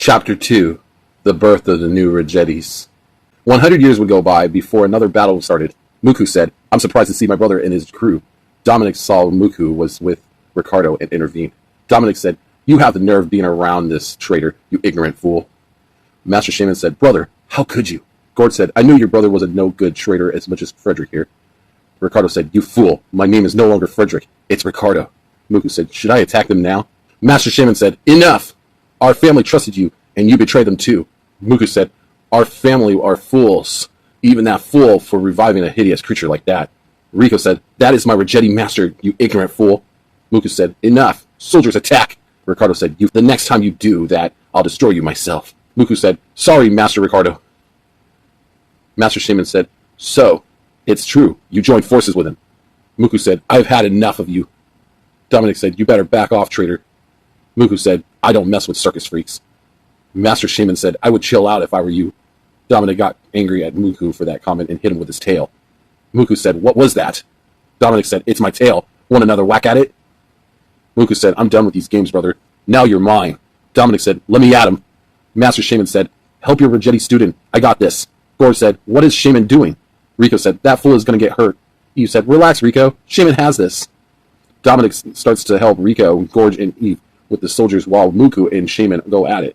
Chapter 2: The Birth of the New Rutchits. 100 years would go by before another battle started. Muku said, "I'm surprised to see my brother and his crew." Dominic saw Muku was with Ricardo and intervened. Dominic said, "You have the nerve being around this traitor, you ignorant fool." Master Shaman said, "Brother, how could you?" Gord said, "I knew your brother was a no-good traitor as much as Frederick here." Ricardo said, "You fool, my name is no longer Frederick, it's Ricardo." Muku said, "Should I attack them now?" Master Shaman said, "Enough! Our family trusted you, and you betrayed them too." Muku said, "Our family are fools, even that fool for reviving a hideous creature like that." Rico said, "That is my Rutchit master, you ignorant fool." Muku said, "Enough! Soldiers, attack!" Ricardo said, The next time you do that, I'll destroy you myself." Muku said, "Sorry, Master Ricardo." Master Shaman said, "So, it's true, you joined forces with him." Muku said, "I've had enough of you." Dominic said, "You better back off, traitor." Muku said, "I don't mess with circus freaks." Master Shaman said, "I would chill out if I were you." Dominic got angry at Muku for that comment and hit him with his tail. Muku said, "What was that?" Dominic said, "It's my tail. Want another whack at it?" Muku said, "I'm done with these games, brother. Now you're mine." Dominic said, "Let me at him." Master Shaman said, "Help your Rutchit student. I got this." Gord said, "What is Shaman doing?" Rico said, "That fool is going to get hurt." Eve said, "Relax, Rico. Shaman has this." Dominic starts to help Rico, Gorge, and Eve with the soldiers while Muku and Shaman go at it.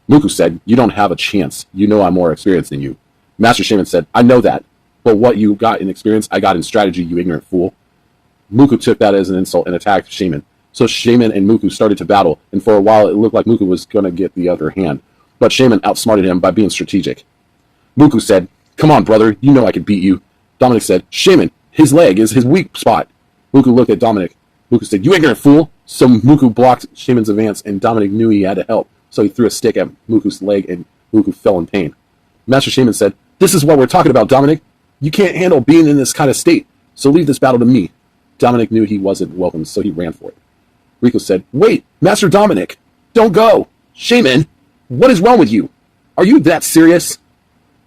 Muku said, "You don't have a chance. You know I'm more experienced than you." Master Shaman said, "I know that. But what you got in experience, I got in strategy, you ignorant fool." Muku took that as an insult and attacked Shaman. So Shaman and Muku started to battle, and for a while it looked like Muku was going to get the upper hand. But Shaman outsmarted him by being strategic. Muku said, "Come on, brother. You know I can beat you." Dominic said, "Shaman, his leg is his weak spot." Muku looked at Dominic. Muku said, "You ignorant fool." So Muku blocked Shaman's advance, and Dominic knew he had to help. So he threw a stick at Muku's leg, and Muku fell in pain. Master Shaman said, "This is what we're talking about, Dominic. You can't handle being in this kind of state, so leave this battle to me." Dominic knew he wasn't welcome, so he ran for it. Rico said, "Wait, Master Dominic, don't go. Shaman, what is wrong with you? Are you that serious?"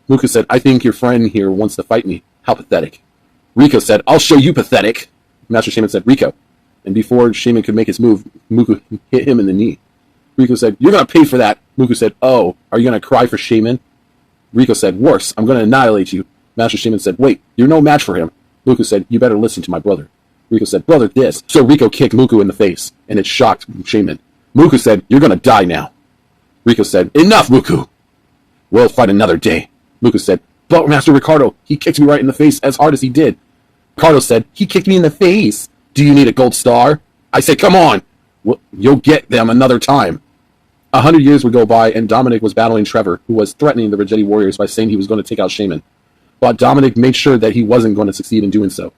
Muku said, "I think your friend here wants to fight me. How pathetic." Rico said, "I'll show you pathetic." Master Shaman said, "Rico." And before Shaman could make his move, Muku hit him in the knee. Rico said, "You're going to pay for that." Muku said, "Oh, are you going to cry for Shaman?" Rico said, "Worse, I'm going to annihilate you." Master Shaman said, "Wait, you're no match for him." Muku said, "You better listen to my brother." Rico said, "Brother, this." So Rico kicked Muku in the face, and it shocked Shaman. Muku said, "You're going to die now." Rico said, "Enough, Muku. We'll fight another day." Muku said, "But Master Ricardo, he kicked me right in the face as hard as he did." Ricardo said, "He kicked me in the face. Do you need a gold star?" I said, "Come on. Well, you'll get them another time." 100 years would go by, and Dominic was battling Trevor, who was threatening the Rutchit warriors by saying he was going to take out Shaman. But Dominic made sure that he wasn't going to succeed in doing so.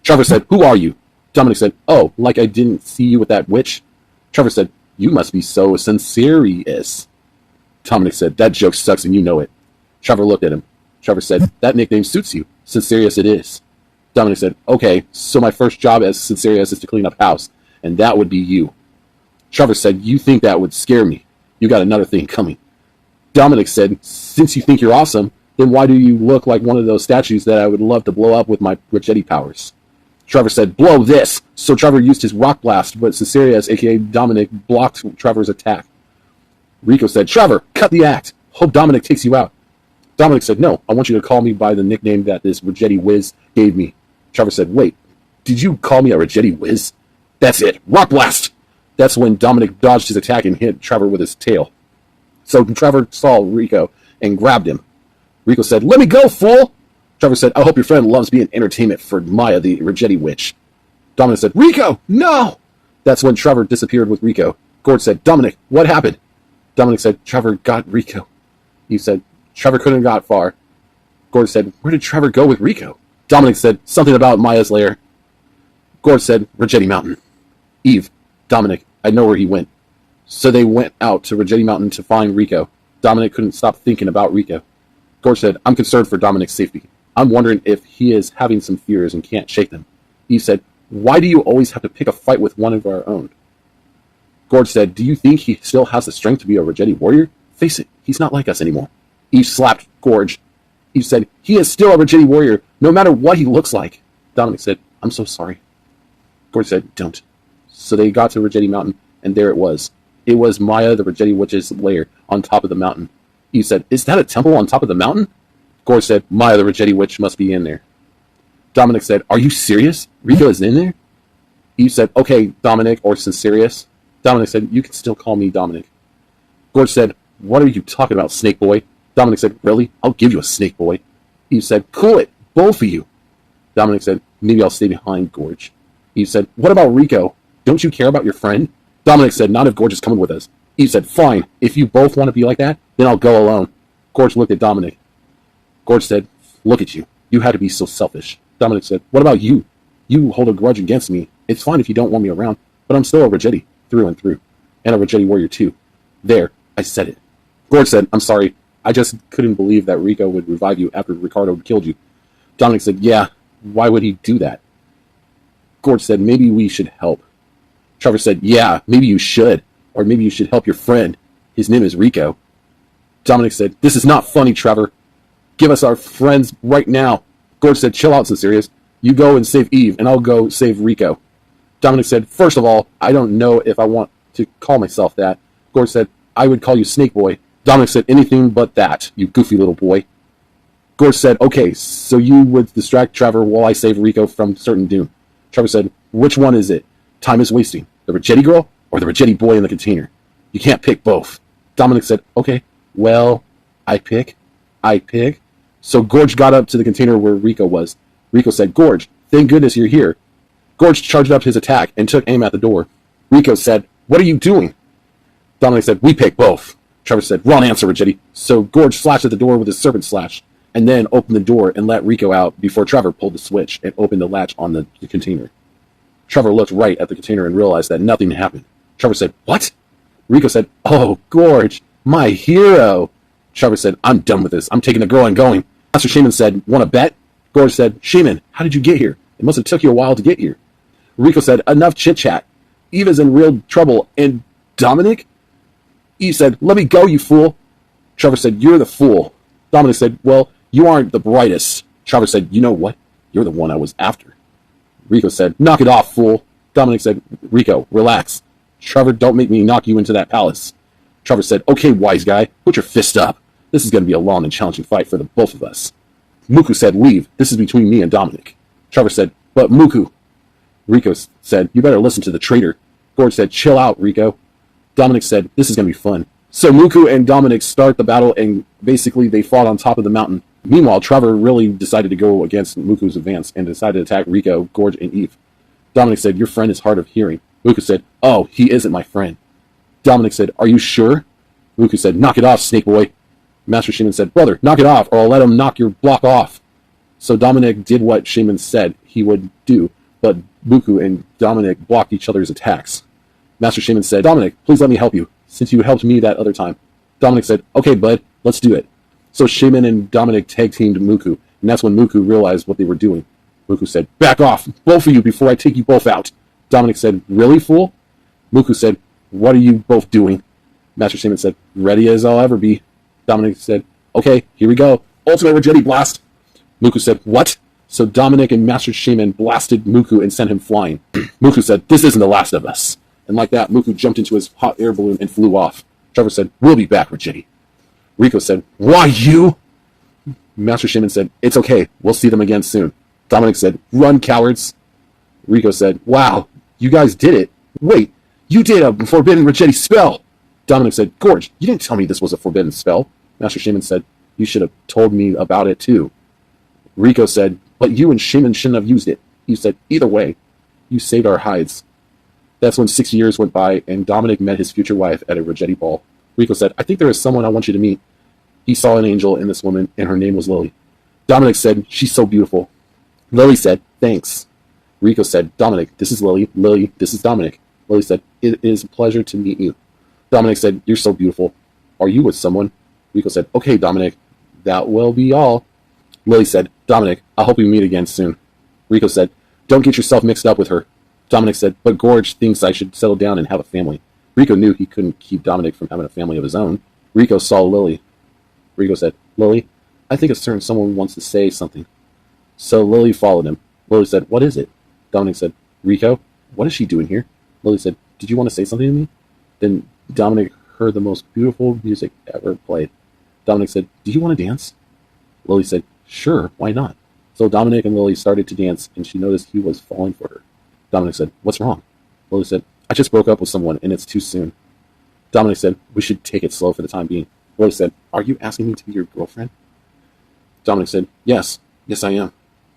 Trevor said, "Who are you?" Dominic said, "Oh, like I didn't see you with that witch?" Trevor said, "You must be so sincerious." Dominic said, "That joke sucks and you know it." Trevor looked at him. Trevor said, "That nickname suits you. Sincerious it is." Dominic said, "Okay, so my first job as Sincerious is to clean up house, and that would be you." Trevor said, "You think that would scare me? You got another thing coming." Dominic said, "Since you think you're awesome, then why do you look like one of those statues that I would love to blow up with my Rutchit powers?" Trevor said, "Blow this!" So Trevor used his rock blast, but Sincerious, aka Dominic, blocked Trevor's attack. Rico said, "Trevor, cut the act. Hope Dominic takes you out." Dominic said, "No, I want you to call me by the nickname that this Rutchit whiz gave me." Trevor said, "Wait, did you call me a Rutchit whiz?" "That's it. Rock blast!" That's when Dominic dodged his attack and hit Trevor with his tail. So Trevor saw Rico and grabbed him. Rico said, "Let me go, fool!" Trevor said, "I hope your friend loves being entertainment for Maya, the Rutchit witch." Dominic said, "Rico, no!" That's when Trevor disappeared with Rico. Gord said, "Dominic, what happened?" Dominic said, "Trevor got Rico." He said, "Trevor couldn't have got far." Gord said, "Where did Trevor go with Rico?" Dominic said, "Something about Maya's lair." Gord said, "Rutchit Mountain." Eve, "Dominic, I know where he went." So they went out to Rutchit Mountain to find Rico. Dominic couldn't stop thinking about Rico. Gord said, "I'm concerned for Dominic's safety. I'm wondering if he is having some fears and can't shake them." Eve said, "Why do you always have to pick a fight with one of our own?" Gord said, "Do you think he still has the strength to be a Rutchit warrior? Face it, he's not like us anymore." Eve slapped Gorge. Eve said, "He is still a Rutchit warrior, no matter what he looks like." Dominic said, "I'm so sorry." Gorge said, "Don't." So they got to Rutchit Mountain, and there it was. it was Maya the Ruggetti witch's lair on top of the mountain. Eve said, is that a temple on top of the mountain? Gorge said, Maya the Ruggetti witch must be in there. Dominic said, are you serious? Rico is in there? Eve said, okay, Dominic, or Sincerius. Dominic said, you can still call me Dominic. Gorge said, what are you talking about, snake boy? Dominic said, really? I'll give you a snake boy. Eve said, cool it, both of you. Dominic said, maybe I'll stay behind Gorge. Eve said, what about Rico? Don't you care about your friend? Dominic said, not if Gorge is coming with us. Eve said, fine, if you both want to be like that, then I'll go alone. Gorge looked at Dominic. Gorge said, look at you. You had to be so selfish. Dominic said, what about you? You hold a grudge against me. It's fine if you don't want me around, but I'm still a Ruggetti, through and through. And a Ruggetti warrior too. There, I said it. Gorge said, I'm sorry. I just couldn't believe that Rico would revive you after Ricardo killed you. Dominic said, yeah, why would he do that? Gorge said, maybe we should help. Trevor said, yeah, maybe you should. Or maybe you should help your friend. His name is Rico. Dominic said, this is not funny, Trevor. Give us our friends right now. Gorge said, chill out, Sincerius. You go and save Eve, and I'll go save Rico. Dominic said, first of all, I don't know if I want to call myself that. Gorge said, I would call you Snake Boy. Dominic said, anything but that, you goofy little boy. Gorge said, okay, so you would distract Trevor while I save Rico from certain doom. Trevor said, which one is it? Time is wasting. The Ruggetti girl or the Ruggetti boy in the container? You can't pick both. Dominic said, okay, well, I pick. So Gorge got up to the container where Rico was. Rico said, Gorge, thank goodness you're here. Gorge charged up his attack and took aim at the door. Rico said, what are you doing? Dominic said, we pick both. Trevor said, wrong answer, Ruggetti. So Gorge slashed at the door with his serpent slash, and then opened the door and let Rico out before Trevor pulled the switch and opened the latch on the container. Trevor looked right at the container and realized that nothing happened. Trevor said, what? Rico said, oh, Gorge, my hero. Trevor said, I'm done with this. I'm taking the girl and going. Master Shaman said, want to bet? Gorge said, Shaman, how did you get here? It must have took you a while to get here. Rico said, enough chit-chat. Eve is in real trouble. And Dominic? Eve said, let me go, you fool. Trevor said, you're the fool. Dominic said, well, you aren't the brightest. Trevor said, you know what? You're the one I was after. Rico said, knock it off, fool. Dominic said, Rico, relax. Trevor, don't make me knock you into that palace. Trevor said, okay, wise guy, put your fist up. This is going to be a long and challenging fight for the both of us. Muku said, leave. This is between me and Dominic. Trevor said, but Muku. Rico said, you better listen to the traitor. Gorge said, chill out, Rico. Dominic said, this is going to be fun. So Muku and Dominic start the battle, and basically they fought on top of the mountain. Meanwhile, Trevor really decided to go against Muku's advance and decided to attack Rico, Gorge, and Eve. Dominic said, your friend is hard of hearing. Muku said, oh, he isn't my friend. Dominic said, are you sure? Muku said, knock it off, snake boy. Master Shaman said, brother, knock it off, or I'll let him knock your block off. So Dominic did what Shaman said he would do, but Muku and Dominic blocked each other's attacks. Master Shaman said, Dominic, please let me help you, since you helped me that other time. Dominic said, okay, bud, let's do it. So Shaman and Dominic tag-teamed Muku, and that's when Muku realized what they were doing. Muku said, back off, both of you, before I take you both out. Dominic said, really, fool? Muku said, what are you both doing? Master Shaman said, ready as I'll ever be. Dominic said, okay, here we go. Ultimate Ruggetti blast. Muku said, what? So Dominic and Master Shaman blasted Muku and sent him flying. Muku said, this isn't the last of us. And like that, Muku jumped into his hot air balloon and flew off. Trevor said, we'll be back, Ruggetti. Rico said, why you? Master Shaman said, it's okay. We'll see them again soon. Dominic said, run, cowards. Rico said, wow, you guys did it. Wait, you did a forbidden Ruggetti spell. Dominic said, Gorge, you didn't tell me this was a forbidden spell. Master Shaman said, you should have told me about it too. Rico said, but you and Shaman shouldn't have used it. He said, either way, you saved our hides. That's when 6 years went by, and Dominic met his future wife at a Ruggetti ball. Rico said, I think there is someone I want you to meet. He saw an angel in this woman, and her name was Lily. Dominic said, she's so beautiful. Lily said, thanks. Rico said, Dominic, this is Lily. Lily, this is Dominic. Lily said, it is a pleasure to meet you. Dominic said, you're so beautiful. Are you with someone? Rico said, okay, Dominic, that will be all. Lily said, Dominic, I hope we meet again soon. Rico said, don't get yourself mixed up with her. Dominic said, but Gorge thinks I should settle down and have a family. Rico knew he couldn't keep Dominic from having a family of his own. Rico saw Lily. Rico said, Lily, I think a certain someone wants to say something. So Lily followed him. Lily said, what is it? Dominic said, Rico, what is she doing here? Lily said, did you want to say something to me? Then Dominic heard the most beautiful music ever played. Dominic said, "Do you want to dance?" Lily said, "Sure, why not?" So Dominic and Lily started to dance, and she noticed he was falling for her. Dominic said, "What's wrong?" Lily said, "I just broke up with someone, and it's too soon." Dominic said, "We should take it slow for the time being." Lily said, "Are you asking me to be your girlfriend?" Dominic said, "Yes. Yes, I am."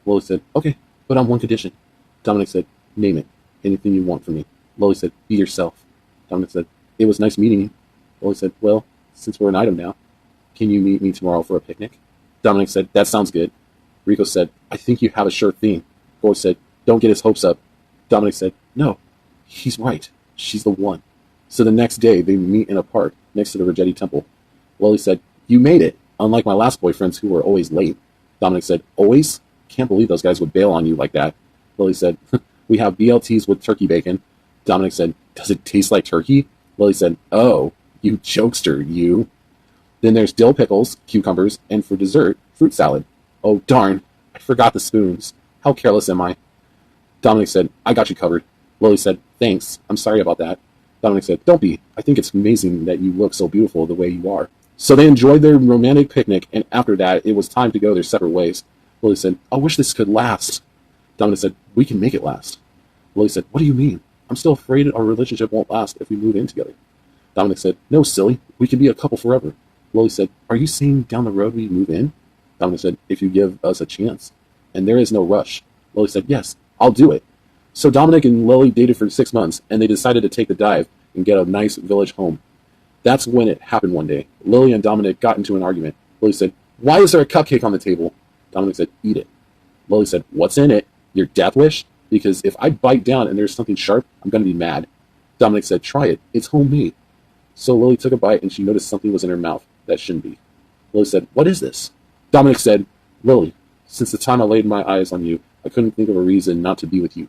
Lily said, "Okay, but on one condition." Dominic said, "Name it. Anything you want from me." Lily said, "Be yourself." Dominic said, "It was nice meeting you." Lily said, "Well, since we're an item now, can you meet me tomorrow for a picnic?" Dominic said, "That sounds good." Rico said, "I think you have a sure thing." Lily said, "Don't get his hopes up." Dominic said, "No, he's right. She's the one." So the next day, they meet in a park next to the Ruggetti temple. Lily said, "You made it, unlike my last boyfriends who were always late." Dominic said, "Always? Can't believe those guys would bail on you like that." Lily said, "We have BLTs with turkey bacon." Dominic said, "Does it taste like turkey?" Lily said, "Oh, you jokester, you." Then there's dill pickles, cucumbers, and for dessert, fruit salad. Oh, darn, I forgot the spoons. How careless am I? Dominic said, "I got you covered." Lily said, "Thanks, I'm sorry about that." Dominic said, "Don't be. I think it's amazing that you look so beautiful the way you are." So they enjoyed their romantic picnic, and after that, it was time to go their separate ways. Lily said, "I wish this could last." Dominic said, "We can make it last." Lily said, "What do you mean? I'm still afraid our relationship won't last if we move in together." Dominic said, "No, silly. We can be a couple forever." Lily said, "Are you saying down the road we move in?" Dominic said, "If you give us a chance. And there is no rush." Lily said, "Yes, I'll do it." So Dominic and Lily dated for 6 months, and they decided to take the dive and get a nice village home. That's when it happened one day. Lily and Dominic got into an argument. Lily said, "Why is there a cupcake on the table?" Dominic said, "Eat it." Lily said, "What's in it? Your death wish? Because if I bite down and there's something sharp, I'm going to be mad." Dominic said, "Try it. It's homemade." So Lily took a bite and she noticed something was in her mouth that shouldn't be. Lily said, "What is this?" Dominic said, "Lily, since the time I laid my eyes on you, I couldn't think of a reason not to be with you.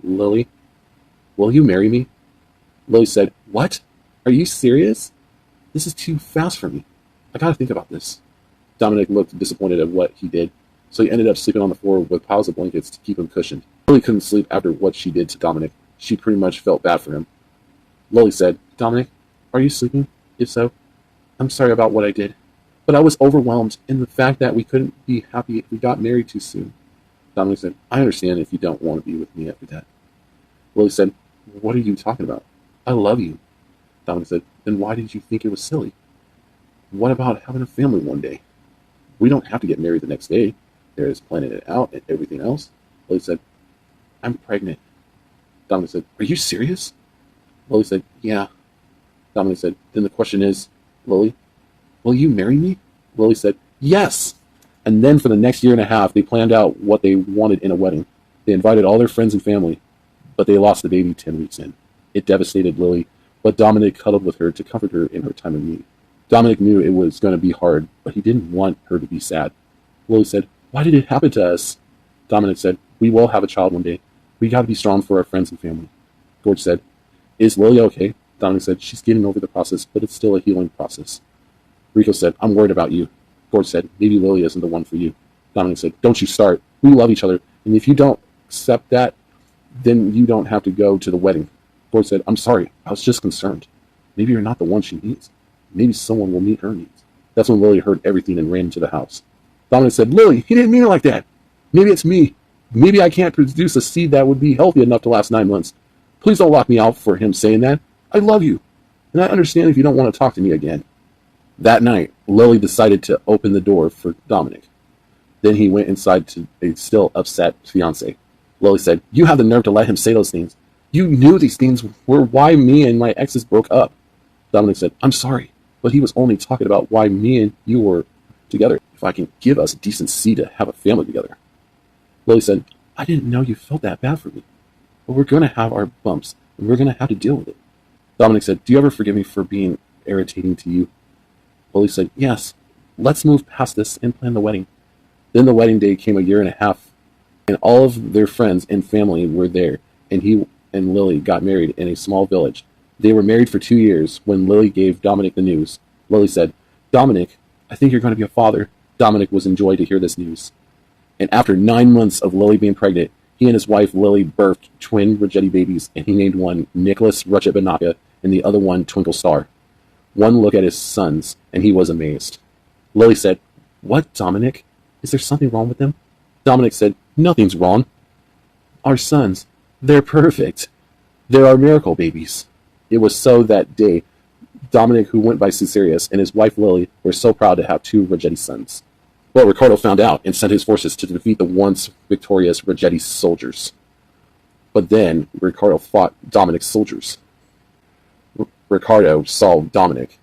Lily, will you marry me?" Lily said, "What? Are you serious? This is too fast for me. I gotta think about this." Dominic looked disappointed at what he did, so he ended up sleeping on the floor with piles of blankets to keep him cushioned. Lily couldn't sleep after what she did to Dominic. She pretty much felt bad for him. Lily said, "Dominic, are you sleeping? If so, I'm sorry about what I did. But I was overwhelmed in the fact that we couldn't be happy if we got married too soon." Dominic said, "I understand if you don't want to be with me after that." Lily said, "What are you talking about? I love you." Dominic said, "Then why did you think it was silly? What about having a family one day? We don't have to get married the next day. There's planning it out and everything else." Lily said, "I'm pregnant." Dominic said, "Are you serious?" Lily said, "Yeah." Dominic said, "Then the question is, Lily, will you marry me?" Lily said, "Yes." And then for the next year and a half, they planned out what they wanted in a wedding. They invited all their friends and family, but they lost the baby 10 weeks in. It devastated Lily, but Dominic cuddled with her to comfort her in her time of need. Dominic knew it was going to be hard, but he didn't want her to be sad. Lily said, "Why did it happen to us?" Dominic said, "We will have a child one day. We got to be strong for our friends and family." George said, "Is Lily okay?" Dominic said, "She's getting over the process, but it's still a healing process." Rico said, "I'm worried about you." George said, "Maybe Lily isn't the one for you." Dominic said, "Don't you start. We love each other, and if you don't accept that, then you don't have to go to the wedding." George said, "I'm sorry. I was just concerned. Maybe you're not the one she needs. Maybe someone will meet her needs." That's when Lily heard everything and ran into the house. Dominic said, "Lily, he didn't mean it like that. Maybe it's me. Maybe I can't produce a seed that would be healthy enough to last 9 months. Please don't lock me out for him saying that. I love you, and I understand if you don't want to talk to me again." That night, Lily decided to open the door for Dominic. Then he went inside to a still upset fiancé. Lily said, "You have the nerve to let him say those things. You knew these things were why me and my exes broke up." Dominic said, "I'm sorry, but he was only talking about why me and you were together. If I can give us a decent seed to have a family together." Lily said, "I didn't know you felt that bad for me. But we're going to have our bumps, and we're going to have to deal with it." Dominic said, "Do you ever forgive me for being irritating to you?" Lily said, "Yes. Let's move past this and plan the wedding." Then the wedding day came a year and a half, and all of their friends and family were there, and he and Lily got married in a small village. They were married for 2 years when Lily gave Dominic the news. Lily said, "Dominic, I think you're going to be a father." Dominic was enjoyed to hear this news. And after 9 months of Lily being pregnant, he and his wife Lily birthed twin Ruggetti babies, and he named one Nicholas Rutchit and the other one Twinkle Star. One looked at his sons, and he was amazed. Lily said, "What, Dominic? Is there something wrong with them?" Dominic said, "Nothing's wrong. Our sons, they're perfect. They're our miracle babies." It was so that day Dominic, who went by Caesarius, and his wife Lily were so proud to have two Ruggetti sons. But Riccardo found out and sent his forces to defeat the once victorious Ruggetti soldiers. But then Riccardo fought Dominic's soldiers. Riccardo saw Dominic.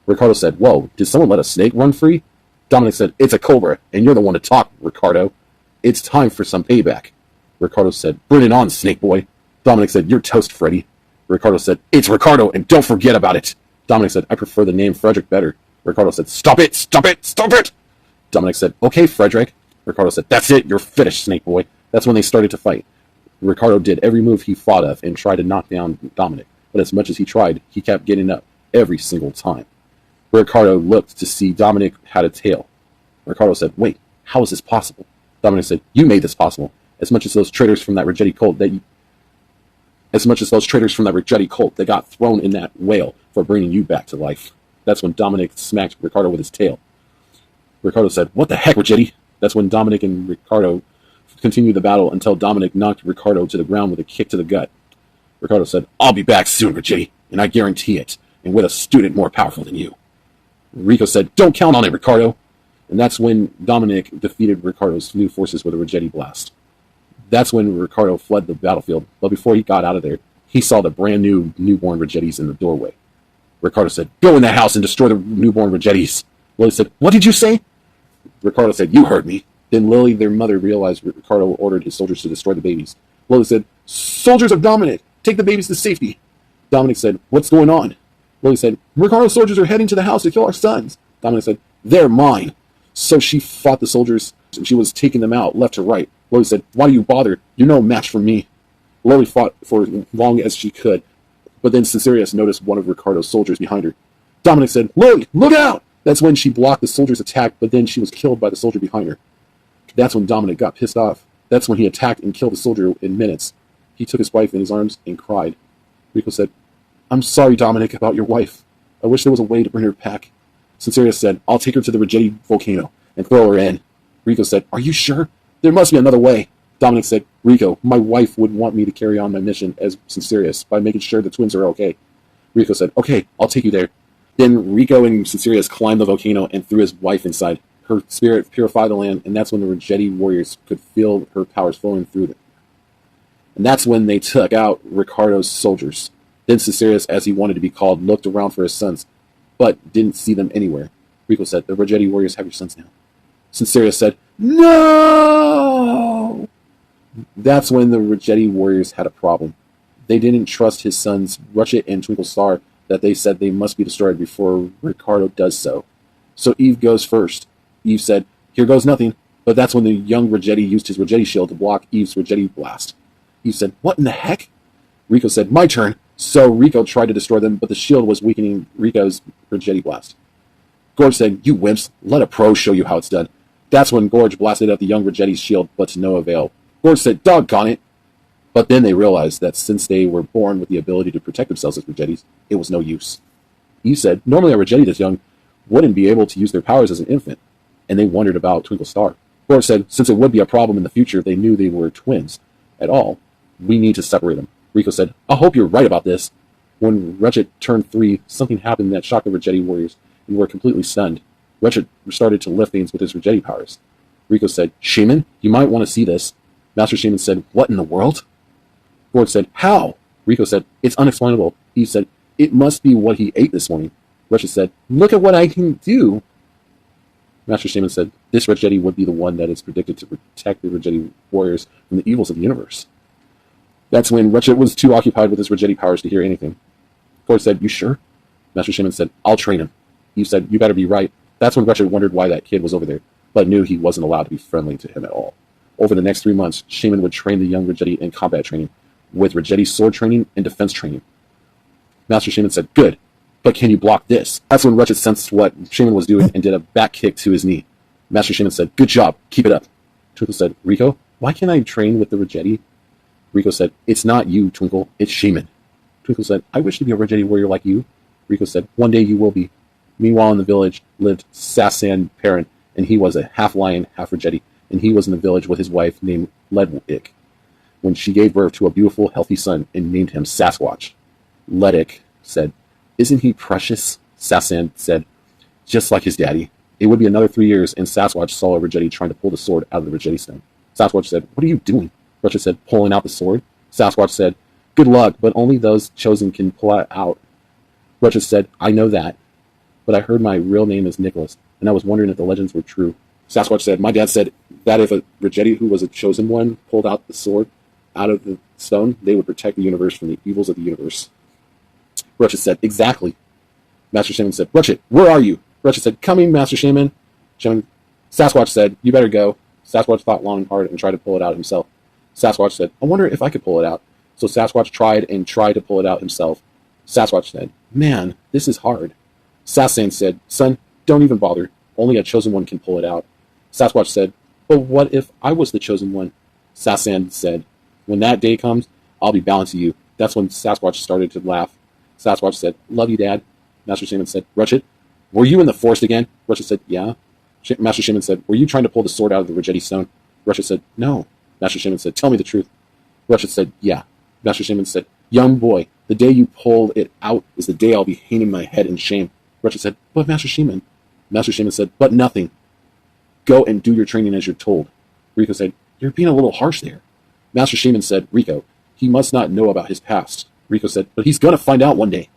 Riccardo said, "Whoa, did someone let a snake run free?" Dominic said, "It's a cobra, and you're the one to talk, Riccardo. It's time for some payback." Riccardo said, "Bring it on, snake boy." Dominic said, "You're toast, Freddy." Riccardo said, "It's Riccardo, and don't forget about it." Dominic said, "I prefer the name Frederick better." Riccardo said, "Stop it, stop it, stop it." Dominic said, "Okay, Frederick." Riccardo said, "That's it, you're finished, snake boy." That's when they started to fight. Riccardo did every move he thought of and tried to knock down Dominic, but as much as he tried, he kept getting up every single time. Riccardo looked to see Dominic had a tail. Riccardo said, "Wait, how is this possible?" Dominic said, "You made this possible. As much as those traitors from that Ruggetti cult that got thrown in that whale for bringing you back to life." That's when Dominic smacked Riccardo with his tail. Riccardo said, "What the heck, Ruggetti?" That's when Dominic and Riccardo continued the battle until Dominic knocked Riccardo to the ground with a kick to the gut. Riccardo said, "I'll be back soon, Ruggetti, and I guarantee it, and with a student more powerful than you." Rico said, "Don't count on it, Riccardo." And that's when Dominic defeated Riccardo's new forces with a Ruggetti blast. That's when Riccardo fled the battlefield, but before he got out of there, he saw the brand new newborn Ruggettis in the doorway. Riccardo said, "Go in that house and destroy the newborn Ruggettis." Lily said, "What did you say?" Riccardo said, "You heard me." Then Lily, their mother, realized Riccardo ordered his soldiers to destroy the babies. Lily said, "Soldiers of Dominic, take the babies to safety." Dominic said, "What's going on?" Lily said, "Riccardo's soldiers are heading to the house to kill our sons." Dominic said, "They're mine." So she fought the soldiers, and she was taking them out left to right. Lily said, "Why do you bother? You're no match for me." Lily fought for as long as she could, but then Caesarius noticed one of Riccardo's soldiers behind her. Dominic said, "Lily, look out!" That's when she blocked the soldier's attack, but then she was killed by the soldier behind her. That's when Dominic got pissed off. That's when he attacked and killed the soldier in minutes. He took his wife in his arms and cried. Rico said, "I'm sorry, Dominic, about your wife. I wish there was a way to bring her back." Caesarius said, "I'll take her to the Ruggetti volcano and throw her in." Rico said, "Are you sure? There must be another way." Dominic said, "Rico, my wife would want me to carry on my mission as Caesarius by making sure the twins are okay." Rico said, "Okay, I'll take you there." Then Rico and Caesarius climbed the volcano and threw his wife inside. Her spirit purified the land, and that's when the Ruggetti warriors could feel her powers flowing through them. And that's when they took out Riccardo's soldiers. Then Caesarius, as he wanted to be called, looked around for his sons, but didn't see them anywhere. Rico said, "The Ruggetti warriors have your sons now." Caesarius said, "No!" That's when the Ruggetti warriors had a problem. They didn't trust his sons, Rutchit and Twinkle Star, that they said they must be destroyed before Riccardo does so. So Eve goes first. Eve said, "Here goes nothing." But that's when the young Ruggetti used his Ruggetti shield to block Eve's Ruggetti blast. Eve said, "What in the heck?" Rico said, "My turn." So Rico tried to destroy them, but the shield was weakening Rico's Ruggetti blast. Gorge said, "You wimps, let a pro show you how it's done." That's when Gorge blasted at the young Ruggetti's shield, but to no avail. Gorge said, "Doggone it." But then they realized that since they were born with the ability to protect themselves as Ruggettis, it was no use. Eve said, "Normally a Ruggetti this young wouldn't be able to use their powers as an infant," and they wondered about Twinkle Star. Gorge said, "Since it would be a problem in the future if they knew they were twins at all, we need to separate them." Rico said, "I hope you're right about this." When Rutchit turned 3, something happened that shocked the Ruggetti warriors and were completely stunned. Rutchit started to lift things with his Ruggetti powers. Rico said, "Shaman, you might want to see this." Master Shaman said, "What in the world?" Gorge said, "How?" Rico said, "It's unexplainable." Eve said, "It must be what he ate this morning." Rutchit said, "Look at what I can do." Master Shaman said, "This Ruggetti would be the one that is predicted to protect the Ruggetti warriors from the evils of the universe." That's when Rutchit was too occupied with his Ruggetti powers to hear anything. Gorge said, "You sure?" Master Shaman said, "I'll train him." Eve said, "You better be right." That's when Rutchit wondered why that kid was over there, but knew he wasn't allowed to be friendly to him at all. Over the next 3 months, Shaman would train the young Ruggetti in combat training, with Ruggetti sword training and defense training. Master Shaman said, "Good, but can you block this?" That's when Rutchit sensed what Shaman was doing and did a back kick to his knee. Master Shaman said, "Good job, keep it up." Twinkle said, "Rico, why can't I train with the Ruggetti?" Rico said, "It's not you, Twinkle, it's Shaman." Twinkle said, I wish to be a Rejeti warrior like you. Rico said, one day you will be. Meanwhile, in the village lived Sasan Perrin, and he was a half lion, half Rejeti, and he was in the village with his wife named Ledwick, when she gave birth to a beautiful, healthy son and named him Sasquatch. Ledwick said, isn't he precious? Sasan said, just like his daddy. It would be another 3 years, and Sasquatch saw a Rejeti trying to pull the sword out of the Rejeti stone. Sasquatch said, what are you doing? Rutchit said, pulling out the sword. Sasquatch said, good luck, but only those chosen can pull it out. Rutchit said, I know that, but I heard my real name is Nicholas, and I was wondering if the legends were true. Sasquatch said, my dad said that if a Rejeti who was a chosen one pulled out the sword out of the stone, they would protect the universe from the evils of the universe. Rutchit said, exactly. Master Shaman said, Rutchit, where are you? Rutchit said, coming, Master Shaman. Sasquatch said, you better go. Sasquatch thought long and hard and tried to pull it out himself. Sasquatch said, I wonder if I could pull it out. So Sasquatch tried to pull it out himself. Sasquatch said, man, this is hard. Sasan said, son, don't even bother. Only a chosen one can pull it out. Sasquatch said, but what if I was the chosen one? Sasan said, when that day comes, I'll be bound to you. That's when Sasquatch started to laugh. Sasquatch said, love you, Dad. Master Shaman said, Rutchit, were you in the forest again? Rutchit said, yeah. Master Shaman said, were you trying to pull the sword out of the Rejeti stone? Rutchit said, no. Master Shaman said, tell me the truth. Rutchit said, yeah. Master Shaman said, young boy, the day you pulled it out is the day I'll be hanging my head in shame. Rutchit said, but Master Shaman. Master Shaman said, but nothing. Go and do your training as you're told. Rico said, you're being a little harsh there. Master Shaman said, Rico, he must not know about his past. Rico said, but he's going to find out one day.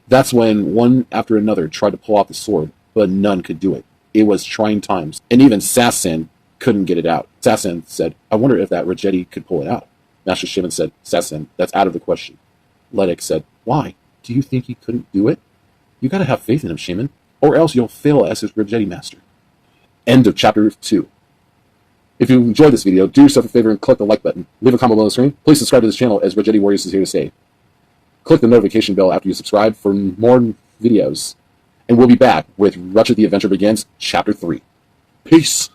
That's when one after another tried to pull out the sword, but none could do it. It was trying times, and even Sasan couldn't get it out. Sasan said, I wonder if that Rejeti could pull it out. Master Shaman said, Sasan, that's out of the question. Ledwick said, why? Do you think he couldn't do it? You gotta have faith in him, Shaman, or else you'll fail as his Rejeti master. End of chapter 2. If you enjoyed this video, do yourself a favor and click the like button. Leave a comment below the screen. Please subscribe to this channel, as Rejeti Warriors is here to stay. Click the notification bell after you subscribe for more videos. And we'll be back with Rutchit the Adventure Begins, Chapter 3. Peace!